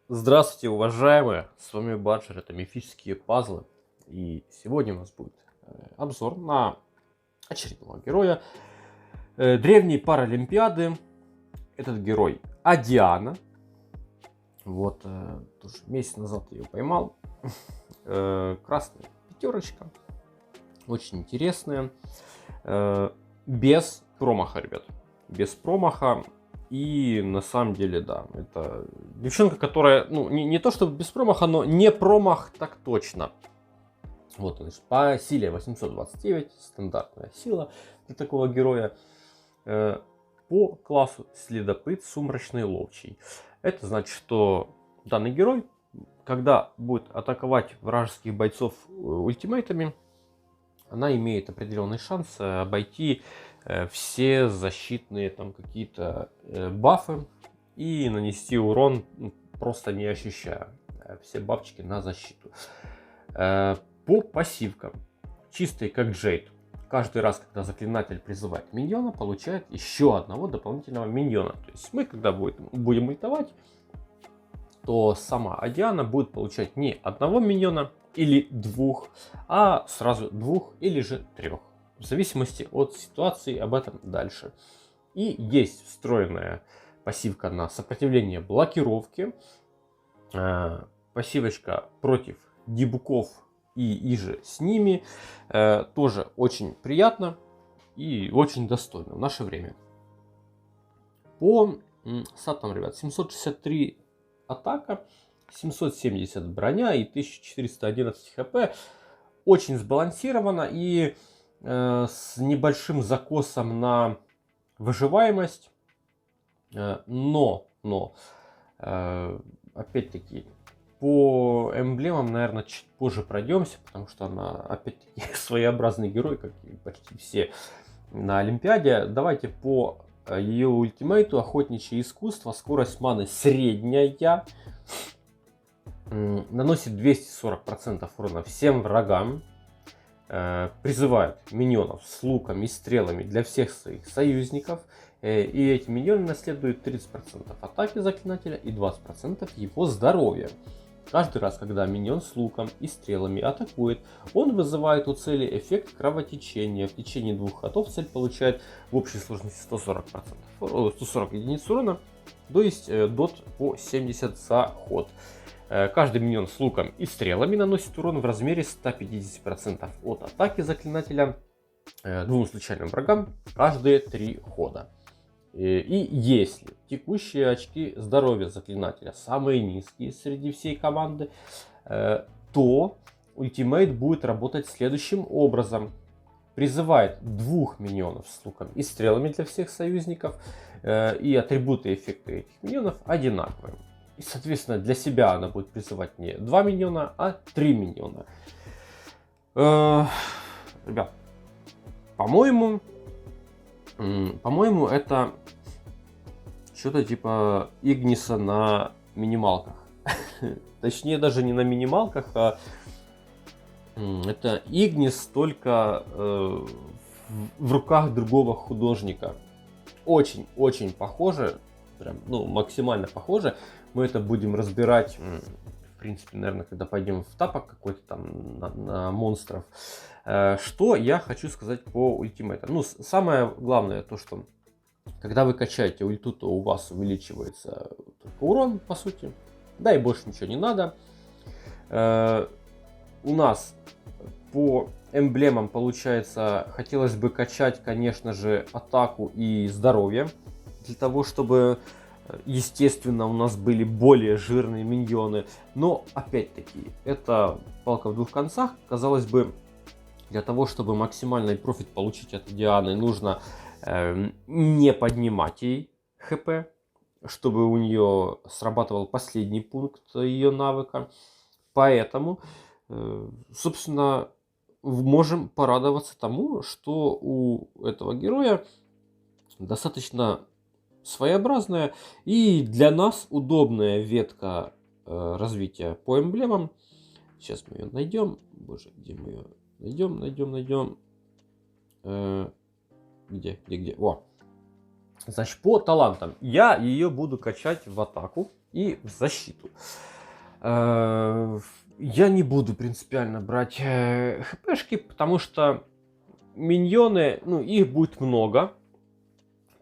Здравствуйте, уважаемые! С вами Баджер, это мифические пазлы. И сегодня у нас будет обзор на очередного героя древней Паралимпиады. Этот герой Адиана. Вот, тоже месяц назад я ее поймал. Красная пятерочка. Очень интересная. Без промаха, ребят. Без промаха. И на самом деле, да, это девчонка, которая, ну, не то чтобы без промаха, но не промах так точно. Вот, значит, по силе 829, стандартная сила для такого героя. По классу следопыт сумрачный ловчий. Это значит, что данный герой, когда будет атаковать вражеских бойцов ультимейтами, она имеет определенный шанс обойти все защитные там какие-то бафы и нанести урон, просто не ощущая все бафчики на защиту. По пассивкам, чистый как Джейд, каждый раз, когда заклинатель призывает миньона, получает еще одного дополнительного миньона. То есть мы, когда будем ультовать, то сама Адиана будет получать не одного миньона или двух, а сразу двух или же трех. В зависимости от ситуации, об этом дальше. И есть встроенная пассивка на сопротивление блокировки. Пассивочка против дебуков и же с ними. Тоже очень приятно и очень достойно в наше время. По сатам, ребят, 763 атака, 770 броня и 1411 хп. Очень сбалансировано и с небольшим закосом на выживаемость. Но опять-таки, по эмблемам, наверное, чуть позже пройдемся, потому что она, опять-таки, своеобразный герой, как и почти все на Олимпиаде. Давайте по ее ультимейту. Охотничье искусство, скорость маны средняя, наносит 240% урона всем врагам, призывает миньонов с луком и стрелами для всех своих союзников, и эти миньоны наследуют 30% атаки заклинателя и 20% его здоровья. Каждый раз, когда миньон с луком и стрелами атакует, он вызывает у цели эффект кровотечения. В течение 2 ходов цель получает в общей сложности 140 единиц урона, то есть дот по 70 за ход. Каждый миньон с луком и стрелами наносит урон в размере 150% от атаки заклинателя двум случайным врагам каждые 3 хода. И если текущие очки здоровья заклинателя самые низкие среди всей команды, то ультимейт будет работать следующим образом. Призывает 2 миньонов с луком и стрелами для всех союзников, и атрибуты и эффекты этих миньонов одинаковые. И, соответственно, для себя она будет призывать не 2 миньона, а 3 миньона. Ребят, по-моему, это что-то типа Игниса на минималках. Точнее, даже не на минималках, а это Игнис только в руках другого художника. Очень похоже, прям, ну, максимально похоже. Мы это будем разбирать, в принципе, наверное, когда пойдем в тапок какой-то там на монстров. Что я хочу сказать по ультимейтам. Ну, самое главное то, что когда вы качаете ульту, то у вас увеличивается только урон, по сути. Да, и больше ничего не надо. У нас по эмблемам, получается, хотелось бы качать, конечно же, атаку и здоровье. Для того, чтобы, естественно, у нас были более жирные миньоны. Но, опять-таки, это палка в двух концах. Казалось бы, для того, чтобы максимальный профит получить от Дианы, нужно не поднимать ей хп, чтобы у нее срабатывал последний пункт ее навыка. Поэтому, собственно, можем порадоваться тому, что у этого героя достаточно своеобразная и для нас удобная ветка развития по эмблемам. Сейчас мы ее найдем. Боже, где мы ее найдем? Где? О. Значит, по талантам я ее буду качать в атаку и в защиту. Я не буду принципиально брать хпшки, потому что миньоны, ну, их будет много.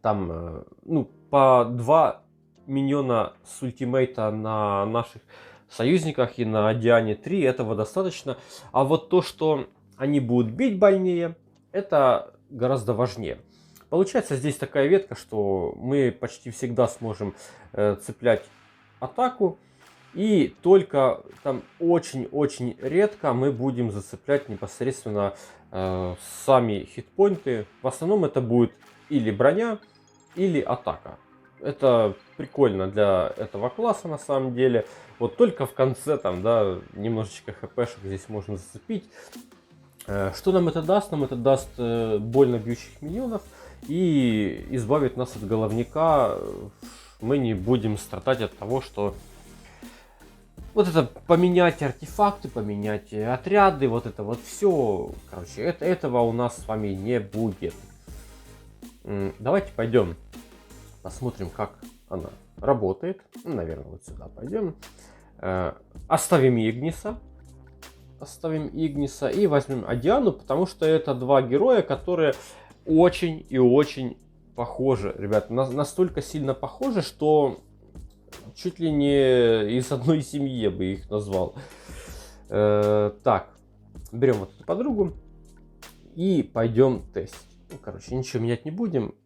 Там, ну, по 2 миньона с ультимейта на наших союзниках и на Диане 3, этого достаточно. А вот то, что они будут бить больнее, это гораздо важнее. Получается здесь такая ветка, что мы почти всегда сможем цеплять атаку. И только там очень-очень редко мы будем зацеплять непосредственно сами хитпоинты. В основном это будет или броня, или атака. Это прикольно для этого класса на самом деле. Вот только в конце там, да, немножечко хпшек здесь можно зацепить. Что нам это даст? Нам это даст больно бьющих миньонов и избавит нас от головника. Мы не будем страдать от того, что вот это поменять артефакты, поменять отряды, вот это вот все. Короче, этого у нас с вами не будет. Давайте пойдем посмотрим, как она работает. Наверное, вот сюда пойдем. Оставим Игниса. Оставим Игниса и возьмем Адиану, потому что это два героя, которые очень и очень похожи. Ребят, настолько сильно похожи, что чуть ли не из одной семьи я бы их назвал. Так, берем вот эту подругу и пойдем тестить. Ну, короче, ничего менять не будем.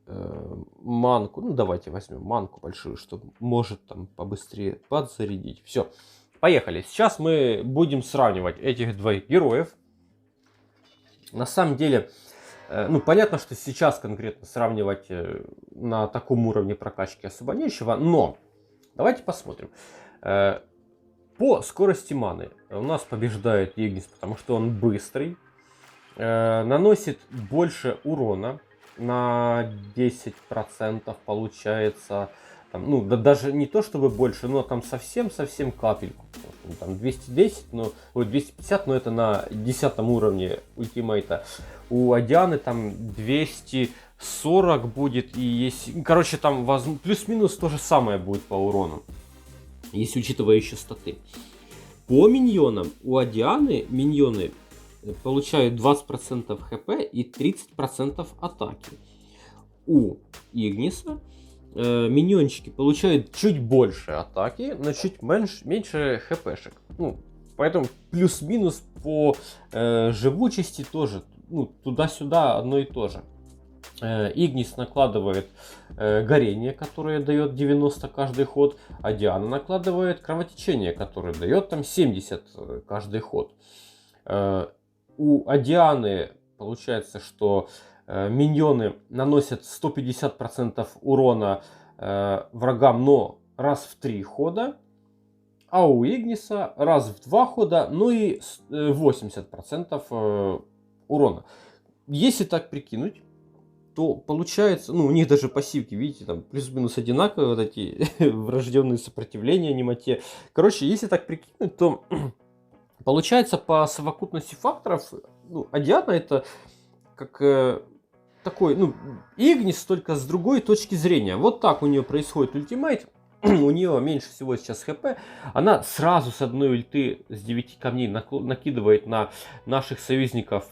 Манку, ну давайте возьмем манку большую, чтобы может там побыстрее подзарядить. Все, поехали. Сейчас мы будем сравнивать этих двоих героев. На самом деле, ну понятно, что сейчас конкретно сравнивать на таком уровне прокачки особо нечего, но давайте посмотрим. По скорости маны у нас побеждает Игнис, потому что он быстрый, наносит больше урона. На 10% получается, там, ну да, даже не то чтобы больше, но там совсем капельку. Там 210, ну, 250, но это на 10 уровне ультимейта. У Адианы там 240 будет, и есть, короче, там плюс-минус то же самое будет по урону, если учитывая еще статы. По миньонам у Адианы миньоны получают 20% хп и 30% атаки. У Игниса миньончики получают чуть больше атаки, но чуть меньше хпшек. Ну, поэтому плюс-минус по живучести тоже, ну, туда-сюда одно и то же. Игнис накладывает горение, которое дает 90 каждый ход, а Диана накладывает кровотечение, которое дает там 70 каждый ход. У Адианы получается, что миньоны наносят 150% урона врагам, но раз в 3 хода, а у Игниса раз в 2 хода, ну и 80% урона. Если так прикинуть, то получается, ну у них даже пассивки, видите, там плюс-минус одинаковые, вот эти врожденные сопротивления, немоте. Короче, если так прикинуть, то получается по совокупности факторов, ну, Адиана это как такой, ну, Игнис, только с другой точки зрения. Вот так у нее происходит ультимейт. У нее меньше всего сейчас хп. Она сразу с одной ульты с 9 камней накидывает на наших союзников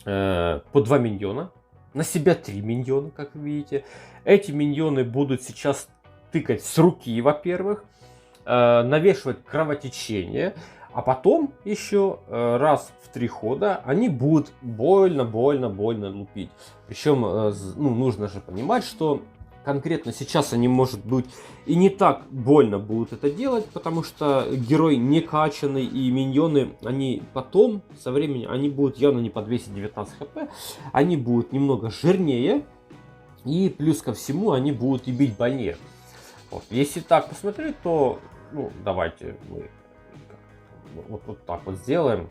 по 2 миньона. На себя 3 миньона, как вы видите. Эти миньоны будут сейчас тыкать с руки, во-первых. Навешивать кровотечение. А потом еще раз в 3 хода они будут больно лупить. Причем, ну, нужно же понимать, что конкретно сейчас они, может быть, и не так больно будут это делать, потому что герой не качанный и миньоны, они потом, со временем, они будут явно не по 219 хп, они будут немного жирнее, и плюс ко всему они будут и бить больнее. Вот. Если так посмотреть, то, ну, давайте мы вот так вот сделаем.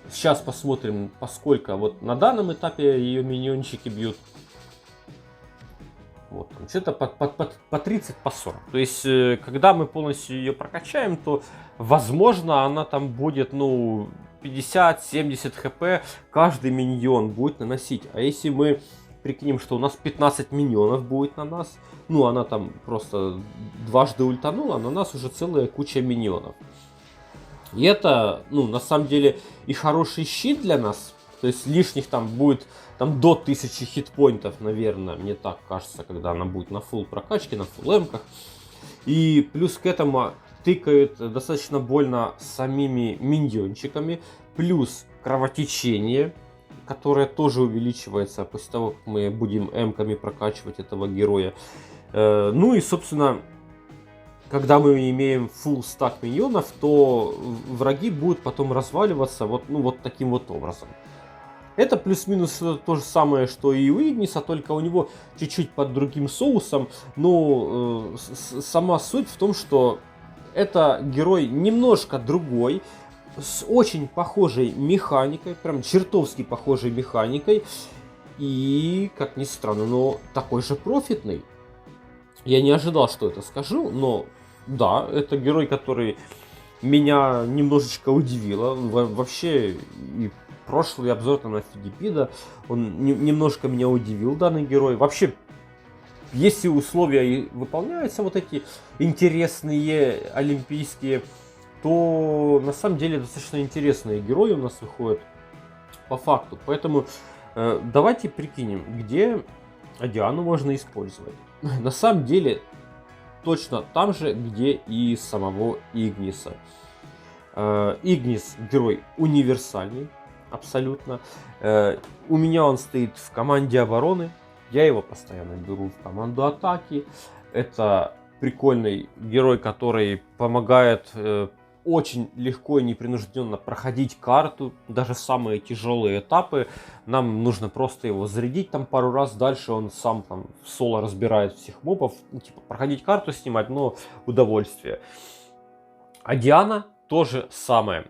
Сейчас посмотрим, поскольку вот на данном этапе ее миньончики бьют. Вот, что-то по 30, по 40. То есть, когда мы полностью ее прокачаем, то, возможно, она там будет, ну, 50-70 хп каждый миньон будет наносить. А если мы прикинем, что у нас 15 миньонов будет на нас. Ну, она там просто дважды ультанула, на нас уже целая куча миньонов. И это, ну, на самом деле, и хороший щит для нас. То есть лишних там будет там до 1000 хитпоинтов, наверное, мне так кажется, когда она будет на фулл прокачке, на фулл эмках. И плюс к этому тыкают достаточно больно самими миньончиками. Плюс кровотечение, которое тоже увеличивается после того, как мы будем эмками прокачивать этого героя. Ну и, собственно, когда мы имеем full стак миньонов, то враги будут потом разваливаться вот, ну, вот таким вот образом. Это плюс-минус то же самое, что и у Игниса, только у него чуть-чуть под другим соусом. Но сама суть в том, что это герой немножко другой, с очень похожей механикой, прям чертовски похожей механикой. И, как ни странно, но такой же профитный. Я не ожидал, что это скажу, но да, это герой, который меня немножечко удивило. Вообще, и прошлый обзор на Фидипида, он немножко меня удивил, данный герой. Вообще, если условия выполняются, вот эти интересные олимпийские, то на самом деле достаточно интересные герои у нас выходят по факту. Поэтому давайте прикинем, где Диану можно использовать. На самом деле, точно там же, где и самого Игниса. Игнис герой универсальный, абсолютно. У меня он стоит в команде обороны. Я его постоянно беру в команду атаки. Это прикольный герой, который помогает очень легко и непринужденно проходить карту, даже самые тяжелые этапы. Нам нужно просто его зарядить там пару раз, дальше он сам там в соло разбирает всех мобов, ну, типа проходить карту, снимать, но удовольствие. А Диана тоже самое.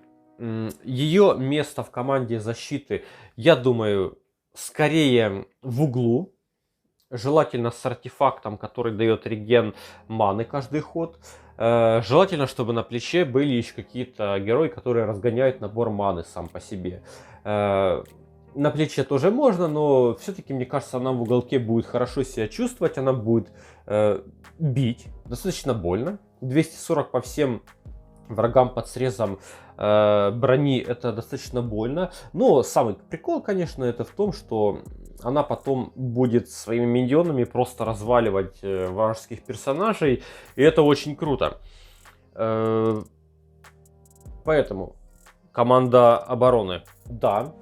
Ее место в команде защиты, я думаю, скорее в углу. Желательно с артефактом, который дает реген маны каждый ход. Желательно, чтобы на плече были еще какие-то герои, которые разгоняют набор маны сам по себе. На плече тоже можно, но все-таки, мне кажется, она в уголке будет хорошо себя чувствовать. Она будет бить достаточно больно. 240 по всем врагам под срезом брони, это достаточно больно. Но самый прикол, конечно, это в том, что она потом будет своими миньонами просто разваливать вражеских персонажей. И это очень круто. Поэтому команда обороны, да.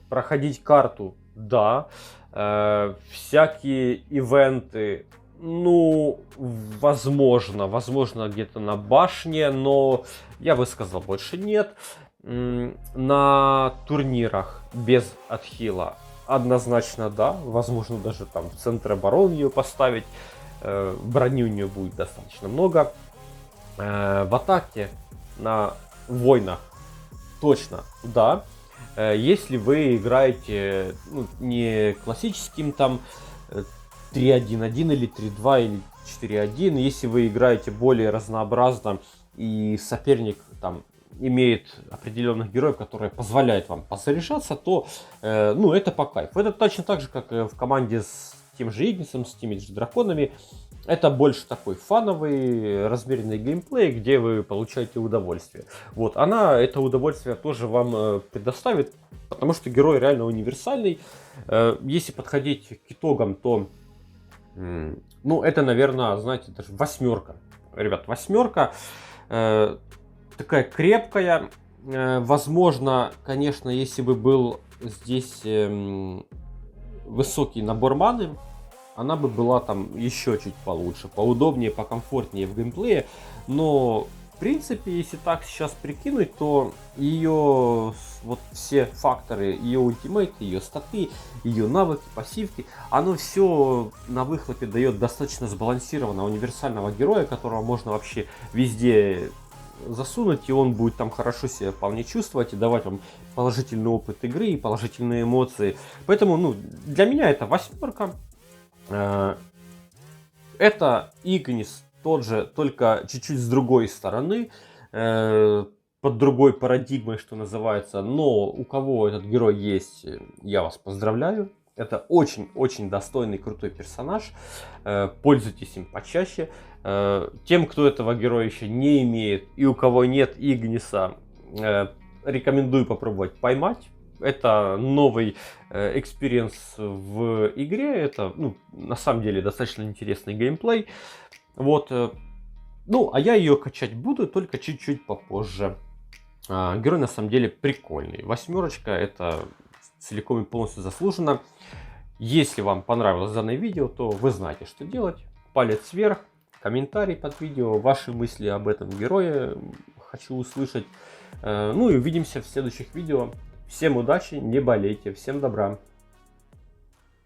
Проходить карту, да. Всякие ивенты, ну, возможно где-то на башне, но я бы сказал, больше нет. На турнирах без отхила однозначно да, возможно даже там в центр обороны ее поставить, брони у нее будет достаточно много. В атаке на войнах точно да. Если вы играете ну, не классическим там 3-1-1 или 3-2 или 4-1, если вы играете более разнообразно и соперник там имеет определенных героев, которые позволяют вам позаряжаться, то ну, это по кайфу. Это точно так же, как в команде с тем же Игнисом, с теми же драконами. Это больше такой фановый, размеренный геймплей, где вы получаете удовольствие. Вот, она это удовольствие тоже вам предоставит, потому что герой реально универсальный. Если подходить к итогам, то ну, это, наверное, знаете, даже восьмерка. Ребят, восьмерка. Такая крепкая. Возможно, конечно, если бы был здесь высокий набор маны, она бы была там еще чуть получше, поудобнее, покомфортнее в геймплее. Но, в принципе, если так сейчас прикинуть, то ее вот все факторы, ее ультимейт, ее статы, ее навыки, пассивки, оно все на выхлопе дает достаточно сбалансированного, универсального героя, которого можно вообще везде засунуть, и он будет там хорошо себя вполне чувствовать и давать вам положительный опыт игры и положительные эмоции. Поэтому, ну, для меня это восьмерка. Это Игнис тот же, только чуть-чуть с другой стороны, под другой парадигмой, что называется. Но у кого этот герой есть, я вас поздравляю. Это очень-очень достойный, крутой персонаж. Пользуйтесь им почаще. Тем, кто этого героя еще не имеет и у кого нет Игниса, рекомендую попробовать поймать. Это новый экспириенс в игре. Это, ну, на самом деле, достаточно интересный геймплей. Вот. Ну, а я ее качать буду только чуть-чуть попозже. Герой на самом деле прикольный. 8 это целиком и полностью заслуженно. Если вам понравилось данное видео, то вы знаете, что делать. Палец вверх, комментарий под видео, ваши мысли об этом герое хочу услышать. Ну и увидимся в следующих видео. Всем удачи, не болейте, всем добра.